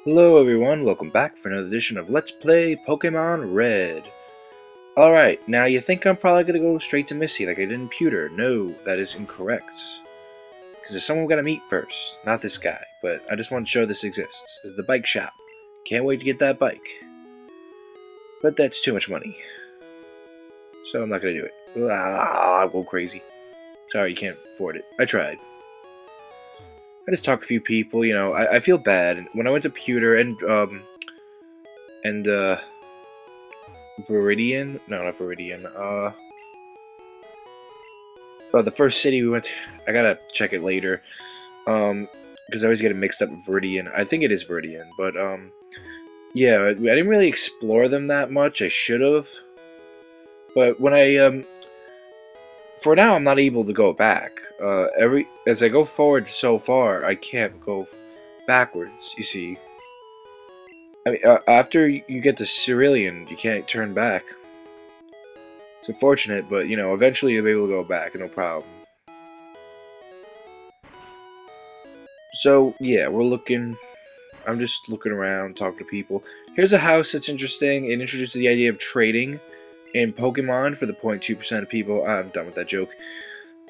Hello everyone, welcome back for another edition of Let's Play Pokemon Red. Alright, now you think I'm probably going to go straight to Missy like I did in Pewter. No, that is incorrect. Because there's someone we've got to meet first. Not this guy, but I just want to show this exists. This is the bike shop. Can't wait to get that bike. But that's too much money. So I'm not going to do it. I'll go crazy. Sorry, you can't afford it. I tried. I just talked to a few people, you know, I feel bad. When I went to Pewter and Viridian? No, not Viridian. Oh, the first city we went to, I gotta check it later. Because I always get it mixed up with Viridian. I think it is Viridian, but, yeah, I didn't really explore them that much. I should have. But when for now, I'm not able to go back. As I go forward so far, I can't go backwards, you see. I mean, after you get to Cerulean, you can't turn back. It's unfortunate, but, you know, eventually you'll be able to go back, no problem. So, yeah, I'm just looking around, talking to people. Here's a house that's interesting. It introduces the idea of trading in Pokemon for the 0.2% of people. I'm done with that joke.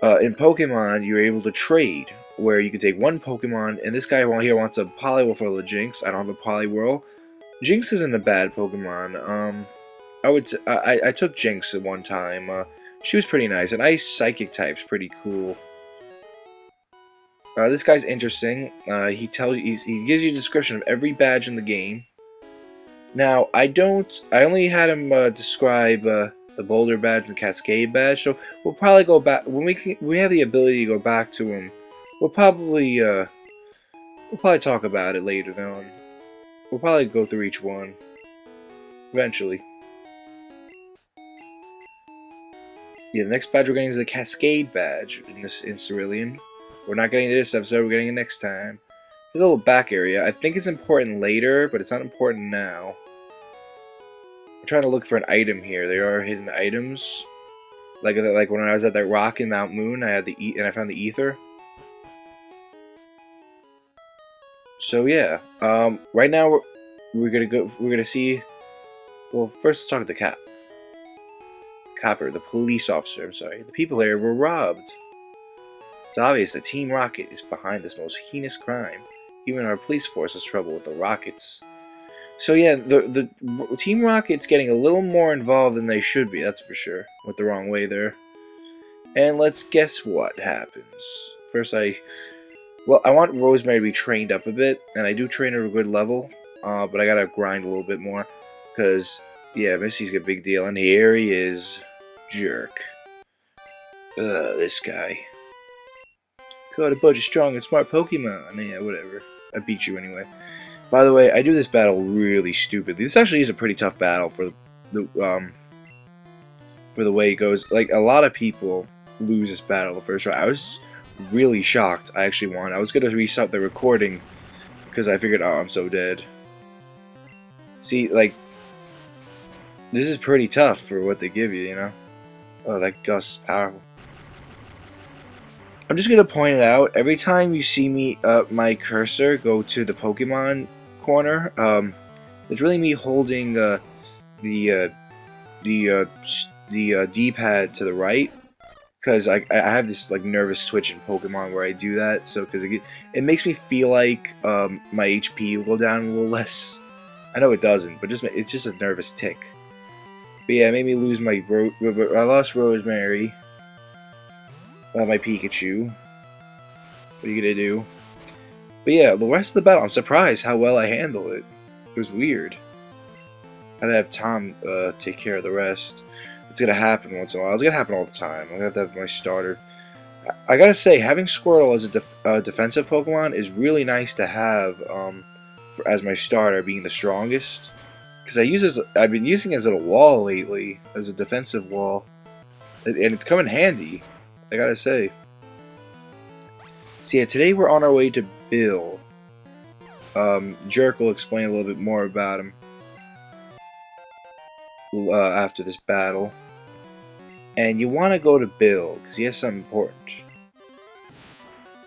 In Pokemon, you're able to trade, where you can take one Pokemon, and this guy here wants a Poliwhirl for the Jinx. I don't have a Poliwhirl. Jinx isn't a bad Pokemon. I took Jinx at one time. She was pretty nice. An Ice Psychic type's pretty cool. This guy's interesting. He gives you a description of every badge in the game. Now, I only had him describe the Boulder badge and Cascade badge, so we'll probably go back when we have the ability to go back to him. We'll probably talk about it later on. We'll probably go through each one eventually. Yeah, the next badge we're getting is the Cascade badge in Cerulean. We're not getting it this episode. We're getting it next time. There's a little back area. I think it's important later, but it's not important now. I'm trying to look for an item here. There are hidden items. Like when I was at that rock in Mount Moon, I found the ether. So yeah, right now we're gonna see. Well, first let's talk to the Copper, the police officer. I'm sorry. The people here were robbed. It's obvious that Team Rocket is behind this most heinous crime. Even our police force has trouble with the Rockets. So yeah, the Team Rocket's getting a little more involved than they should be, that's for sure. Went the wrong way there. And let's guess what happens. First I want Rosemary to be trained up a bit, and I do train her at a good level, but I gotta grind a little bit more, because, yeah, Missy's a big deal, and here he is. Jerk. This guy. Caught a bunch of strong and smart Pokemon. Yeah, whatever. I beat you anyway. By the way, I do this battle really stupidly. This actually is a pretty tough battle for the way it goes. Like, a lot of people lose this battle the first try. I was really shocked I actually won. I was gonna restart the recording because I figured, oh, I'm so dead. See, like, this is pretty tough for what they give you, you know? Oh, that Gus is powerful. I'm just gonna point it out. Every time you see me, my cursor go to the Pokemon corner, it's really me holding the D-pad to the right, because I have this like nervous twitch in Pokemon where I do that. So because it makes me feel like my HP will go down a little less. I know it doesn't, but it's just a nervous tick. But yeah, it made me lose my I lost Rosemary. My Pikachu. What are you gonna do? But yeah, the rest of the battle, I'm surprised how well I handled it. It was weird. I'd have Tom take care of the rest. It's gonna happen once in a while. It's gonna happen all the time. I'm gonna have to have my starter. I gotta say, having Squirtle as a defensive Pokemon is really nice to have as my starter, being the strongest. Because I've been using it as a wall lately, as a defensive wall, and it's come in handy. I gotta say. So yeah, today we're on our way to Bill. Jerk will explain a little bit more about him after this battle. And you want to go to Bill, because he has something important.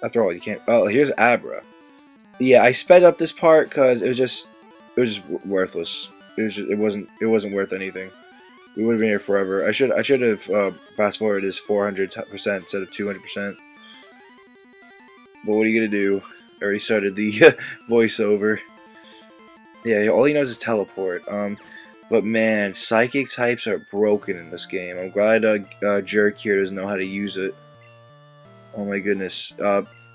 After all, you can't... Oh, here's Abra. Yeah, I sped up this part because it was just worthless. It wasn't worth anything. We would have been here forever. I should have fast forwarded this 400% instead of 200%. But what are you gonna do? I already started the voiceover. Yeah, all he knows is teleport. But man, psychic types are broken in this game. I'm glad Jerk here doesn't know how to use it. Oh my goodness.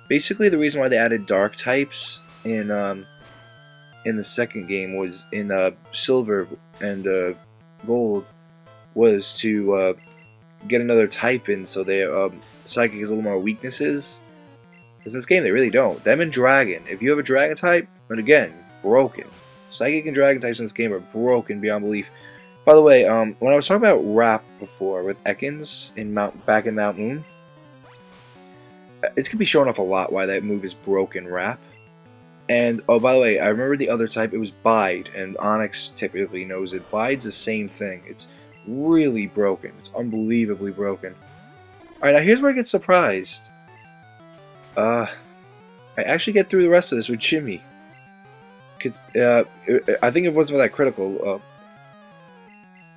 Basically, the reason why they added dark types in the second game was in silver and gold was to get another type in, so they psychic has a little more weaknesses. Because this game they really don't. Them and dragon. If you have a dragon type, and again, broken. Psychic and dragon types in this game are broken beyond belief. By the way, when I was talking about rap before with Ekans in back in Mount Moon, it's gonna be showing off a lot why that move is broken rap. And oh, by the way, I remember the other type. It was Bide, and Onyx typically knows it. Bide's the same thing. It's really broken. It's unbelievably broken. All right, now here's where I get surprised. I actually get through the rest of this with Jimmy. I think it wasn't that critical.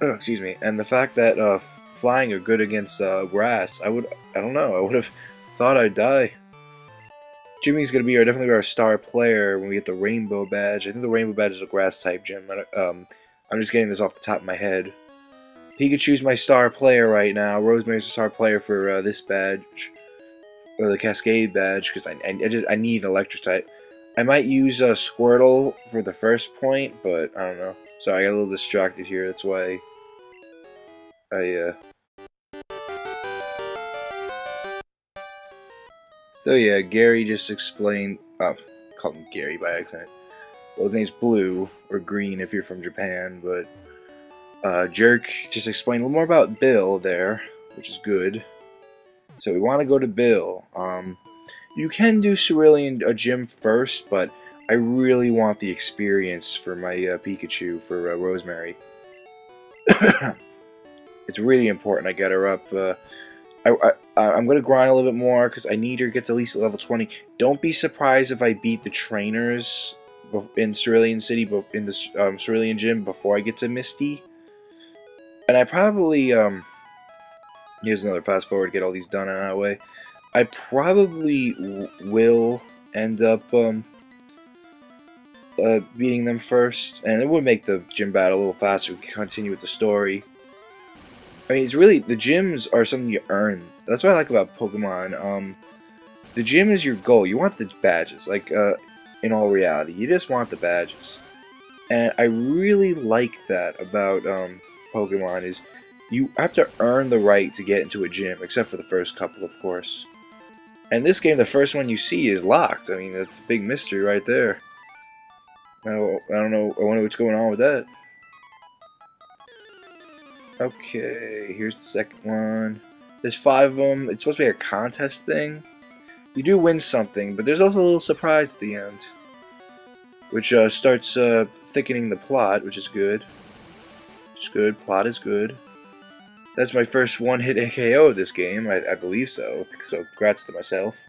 Excuse me. And the fact that flying are good against grass, I don't know. I would have thought I'd die. Jimmy's gonna be definitely our star player when we get the rainbow badge. I think the rainbow badge is a grass type gym. I'm just getting this off the top of my head. Pikachu's my star player right now. Rosemary's a star player for this badge. Or the Cascade badge, because I need an electric type. I might use Squirtle for the first point, but I don't know. So I got a little distracted here, that's why So yeah, Gary just explained, called him Gary by accident. Well, his name's Blue, or Green if you're from Japan, but Jerk just explained a little more about Bill there, which is good. So we want to go to Bill. You can do Cerulean Gym first, but I really want the experience for my Pikachu for Rosemary. It's really important I get her up. I'm going to grind a little bit more because I need her to get to at least level 20. Don't be surprised if I beat the trainers in Cerulean City, in the Cerulean Gym before I get to Misty. And I probably... here's another fast forward to get all these done and out of the way. I probably will end up beating them first, and it would make the gym battle a little faster. We can continue with the story. I mean, it's really, the gyms are something you earn. That's what I like about Pokemon. The gym is your goal. You want the badges, like in all reality. You just want the badges. And I really like that about Pokemon is you have to earn the right to get into a gym, except for the first couple, of course. And this game, the first one you see is locked. I mean, that's a big mystery right there. I don't know. I wonder what's going on with that. Okay, here's the second one. There's 5 of them. It's supposed to be a contest thing. You do win something, but there's also a little surprise at the end, which starts thickening the plot, which is good. Which is good. Plot is good. That's my first one-hit AKO of this game. I believe so. So, congrats to myself.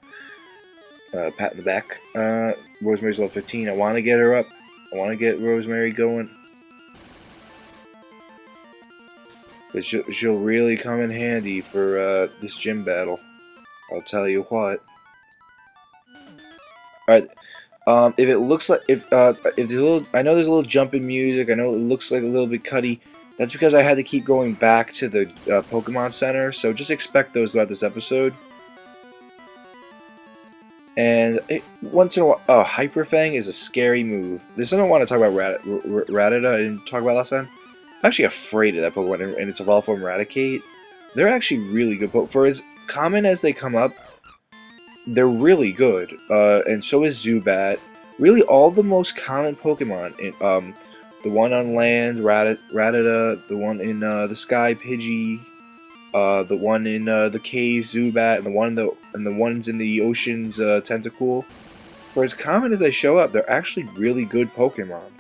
Pat in the back. Rosemary's level 15. I want to get her up. I want to get Rosemary going. But she'll really come in handy for this gym battle. I'll tell you what. Alright. If it looks like... if there's a little... I know there's a little jump in music. I know it looks like a little bit cutty. That's because I had to keep going back to the Pokemon Center, so just expect those throughout this episode. And once in a while, Hyper Fang is a scary move. There's something I want to talk about Rattata I didn't talk about last time. I'm actually afraid of that Pokemon, and its evolved form Raticate. They're actually really good, but for as common as they come up, they're really good. And so is Zubat. Really, all the most common Pokemon in the one on land, Rattata, the one in the sky, Pidgey, the one in the cave, Zubat, and the ones in the oceans, Tentacool. For as common as they show up, they're actually really good Pokemon.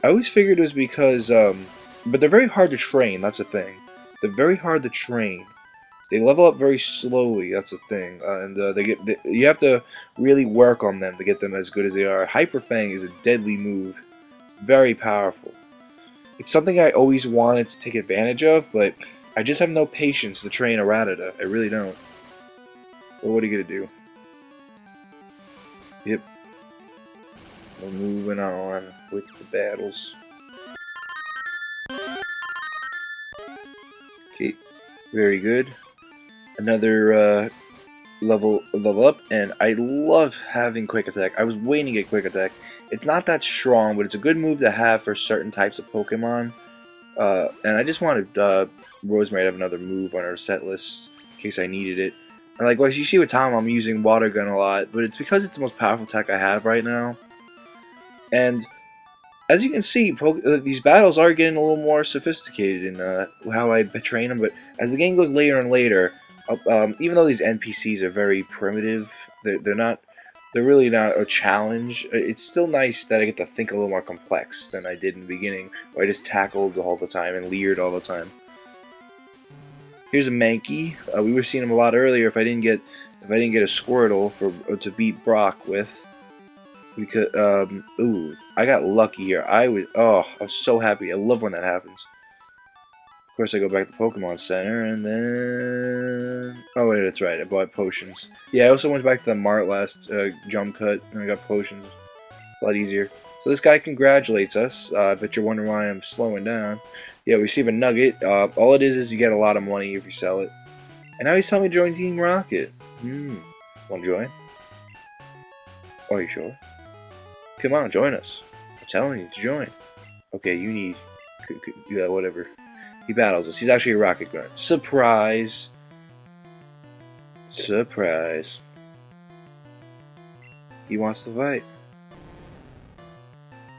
I always figured it was because, but they're very hard to train. That's the thing. They're very hard to train. They level up very slowly. That's the thing, and you have to really work on them to get them as good as they are. Hyper Fang is a deadly move, very powerful. It's something I always wanted to take advantage of, but I just have no patience to train a Rattata. I really don't. Well, what are you gonna do? Yep. We're moving on with the battles. Okay, very good. Another level up, and I love having Quick Attack. I was waiting to get Quick Attack. It's not that strong, but it's a good move to have for certain types of Pokemon. And I just wanted Rosemary to have another move on her set list in case I needed it. And like, well, you see with Tom, I'm using Water Gun a lot, but it's because it's the most powerful attack I have right now. And as you can see, these battles are getting a little more sophisticated in how I train them. But as the game goes later and later, even though these NPCs are very primitive, they're really not a challenge. It's still nice that I get to think a little more complex than I did in the beginning, where I just tackled all the time and leered all the time. Here's a Mankey. We were seeing him a lot earlier. If I didn't get a Squirtle to beat Brock with, because ooh, I got lucky here. I was so happy. I love when that happens. Of course, I go back to Pokemon Center, and then... Oh, wait, that's right. I bought potions. Yeah, I also went back to the Mart last jump cut, and I got potions. It's a lot easier. So this guy congratulates us. I bet you're wondering why I'm slowing down. Yeah, we receive a nugget. All it is you get a lot of money if you sell it. And now he's telling me to join Team Rocket. Want to join? Are you sure? Come on, join us. I'm telling you to join. Okay, you need... Yeah, whatever. He battles us. He's actually a rocket gunner. Surprise! Surprise. He wants to fight.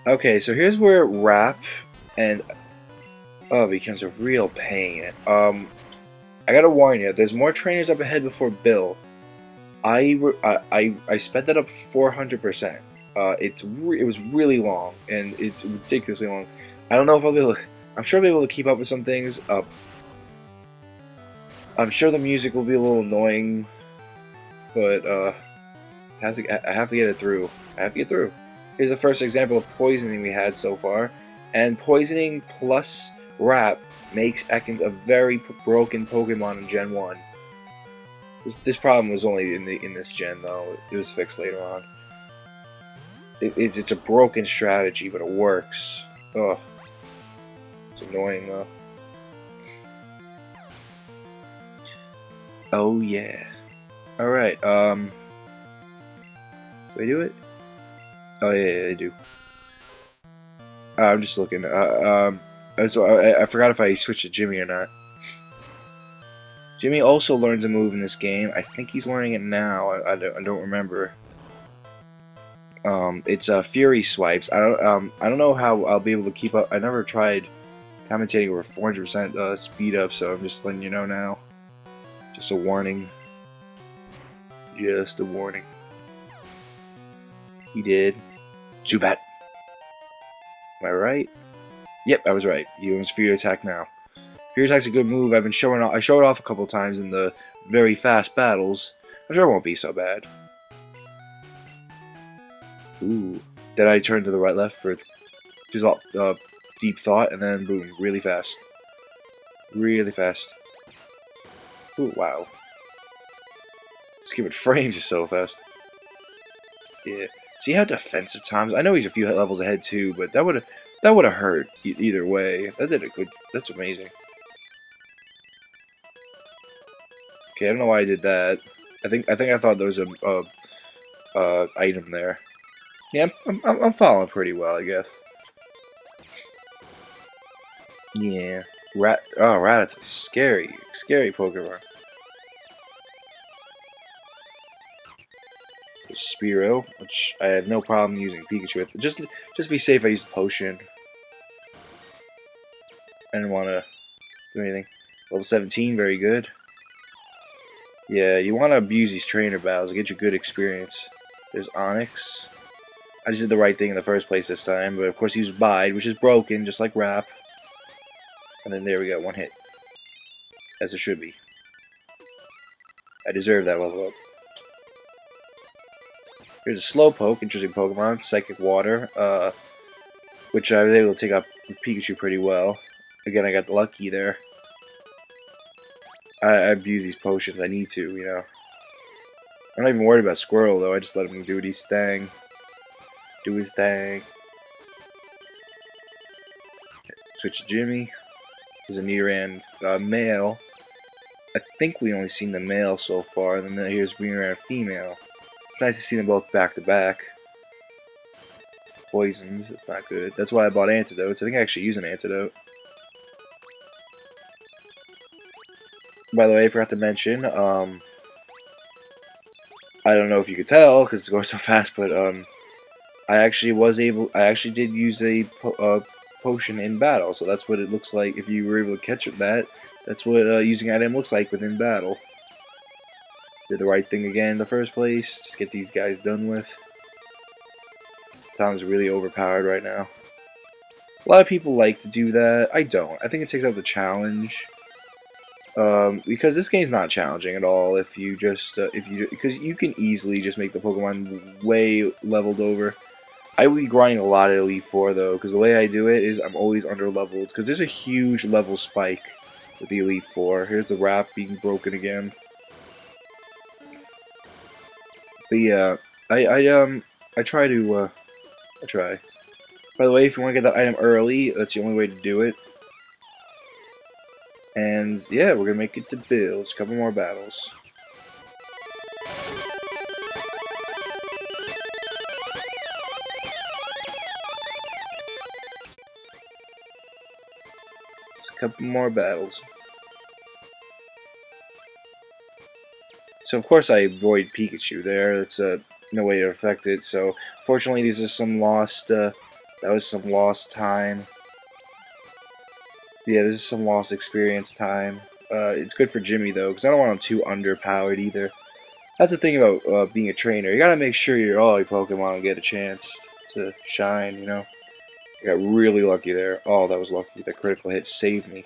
Okay, so here's where Rap and becomes a real pain. I gotta warn you, there's more trainers up ahead before Bill. I sped that up 400%. It was really long, and it's ridiculously long. I don't know if I'll be able to... I'm sure I'll be able to keep up with some things. I'm sure the music will be a little annoying, but I have to get it through. I have to get through. Here's the first example of poisoning we had so far, and poisoning plus Rap makes Ekans a very broken Pokemon in Gen 1. This problem was only in this gen though. It was fixed later on. It's a broken strategy, but it works. Ugh. It's annoying though. Oh yeah. Alright, do I do it? Oh yeah, I do. I'm just looking. So I forgot if I switched to Jimmy or not. Jimmy also learns a move in this game. I think he's learning it now. I don't remember. It's Fury Swipes. I don't know how I'll be able to keep up. I never tried commentating over 400% speed up, so I'm just letting you know now. Just a warning. Just a warning. He did. Zubat. Am I right? Yep, I was right. He owns Fury Attack now. Fury Attack's a good move. I show it off a couple times in the very fast battles. I'm sure it won't be so bad. Ooh. Then I turn to the right left for just deep thought, and then boom, really fast. Really fast. Ooh, wow. Skipping frames is so fast. Yeah. See how defensive Tom's? I know he's a few levels ahead too, but that would have hurt either way. That did a good. That's amazing. Okay, I don't know why I did that. I think I thought there was a item there. Yeah, I'm following pretty well, I guess. Yeah. Rattata's scary Pokemon. Spearow, which I have no problem using Pikachu with. Just to be safe, I used Potion. I didn't want to do anything. Level 17, very good. Yeah, you want to abuse these trainer battles to get your good experience. There's Onyx. I just did the right thing in the first place this time, but of course he used Bide, which is broken, just like Rap. And then there we go, one hit. As it should be. I deserve that level up. Here's a Slowpoke, interesting Pokemon, Psychic Water, which I was able to take out Pikachu pretty well. Again, I got lucky there. I abuse these potions, I need to, you know. I'm not even worried about Squirrel, though, I just let him do his thing. Do his thing. Switch to Jimmy. There's a Nidoran male. I think we only seen the male so far, and then here's Nidoran female. It's nice to see them both back to back. Poisoned, it's not good. That's why I bought antidotes. I think I actually use an antidote. By the way, I forgot to mention, I don't know if you could tell because it's going so fast, but I actually did use a potion in battle, so that's what it looks like if you were able to catch that. That's what using item looks like within battle. Did the right thing again in the first place. Just get these guys done with. Tom's really overpowered right now. A lot of people like to do that. I don't. I think it takes out the challenge. Because this game's not challenging at all. If you just because you can easily just make the Pokemon way leveled over. I would be grinding a lot at Elite Four though, because the way I do it is I'm always under leveled. Because there's a huge level spike with the Elite Four. Here's the wrap being broken again. But yeah, I try to I try. By the way, if you want to get that item early, that's the only way to do it. And yeah, we're gonna make it to builds. A couple more battles. Just a couple more battles. So of course I avoid Pikachu there. That's no way to affect it. So fortunately, these are some lost. That was some lost time. Yeah, this is some lost experience time. It's good for Jimmy, though, because I don't want him too underpowered, either. That's the thing about being a trainer. You gotta make sure all your Pokemon get a chance to shine, you know? I got really lucky there. Oh, that was lucky. That critical hit saved me.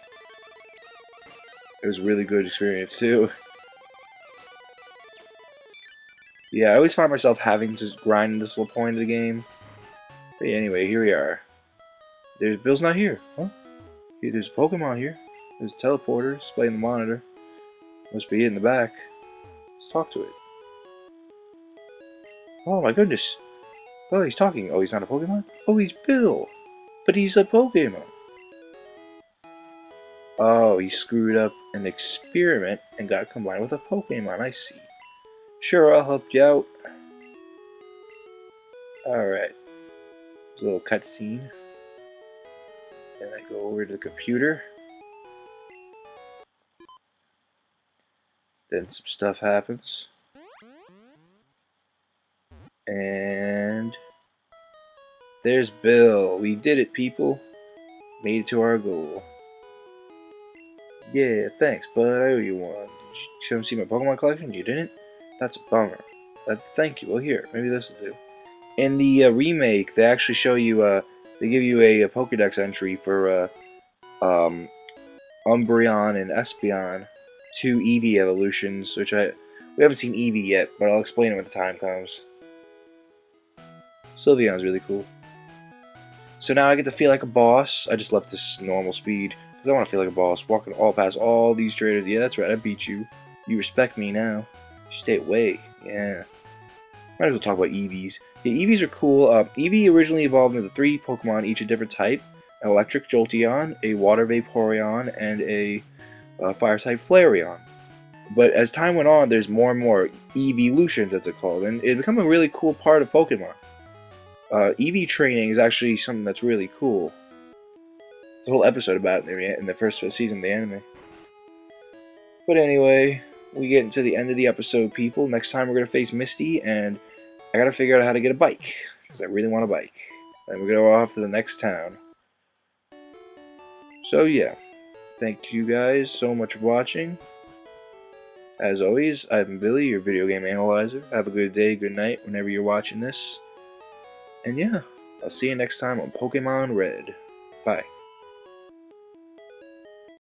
It was a really good experience, too. Yeah, I always find myself having to grind this little point of the game. But yeah, anyway, here we are. Bill's not here. Huh? There's a Pokemon here. There's a teleporter displaying the monitor. Must be it in the back. Let's talk to it. Oh my goodness. Oh, he's talking. Oh, he's not a Pokemon? Oh, he's Bill. But he's a Pokemon. Oh, he screwed up an experiment and got combined with a Pokemon. I see. Sure, I'll help you out. Alright. There's a little cutscene. Then I go over to the computer. Then some stuff happens. And there's Bill. We did it, people. Made it to our goal. Yeah, thanks, bud. I owe you one. Did you see my Pokemon collection? You didn't? That's a bummer. Thank you. Well, here, maybe this will do. In the remake, they actually show you, they give you a Pokedex entry for Umbreon and Espeon, 2 Eevee evolutions, which we haven't seen Eevee yet, but I'll explain it when the time comes. Sylveon's really cool. So now I get to feel like a boss. I just left this normal speed because I want to feel like a boss, walking all past all these traders. Yeah, that's right, I beat you. You respect me now. Stay away. Yeah. Might as well talk about Eevees. Yeah, Eevees are cool. Eevee originally evolved into 3 Pokemon, each a different type. An electric Jolteon, a water Vaporeon, and a fire-type Flareon. But as time went on, there's more and more Eeveelutions, as it's called, and it became a really cool part of Pokemon. Eevee training is actually something that's really cool. There's a whole episode about it in the first season of the anime. But anyway, we get into the end of the episode, people. Next time we're going to face Misty, and I got to figure out how to get a bike, because I really want a bike. And we're going to go off to the next town. So yeah, thank you guys so much for watching. As always, I've been Billy, your video game analyzer. Have a good day, good night, whenever you're watching this. And yeah, I'll see you next time on Pokemon Red. Bye.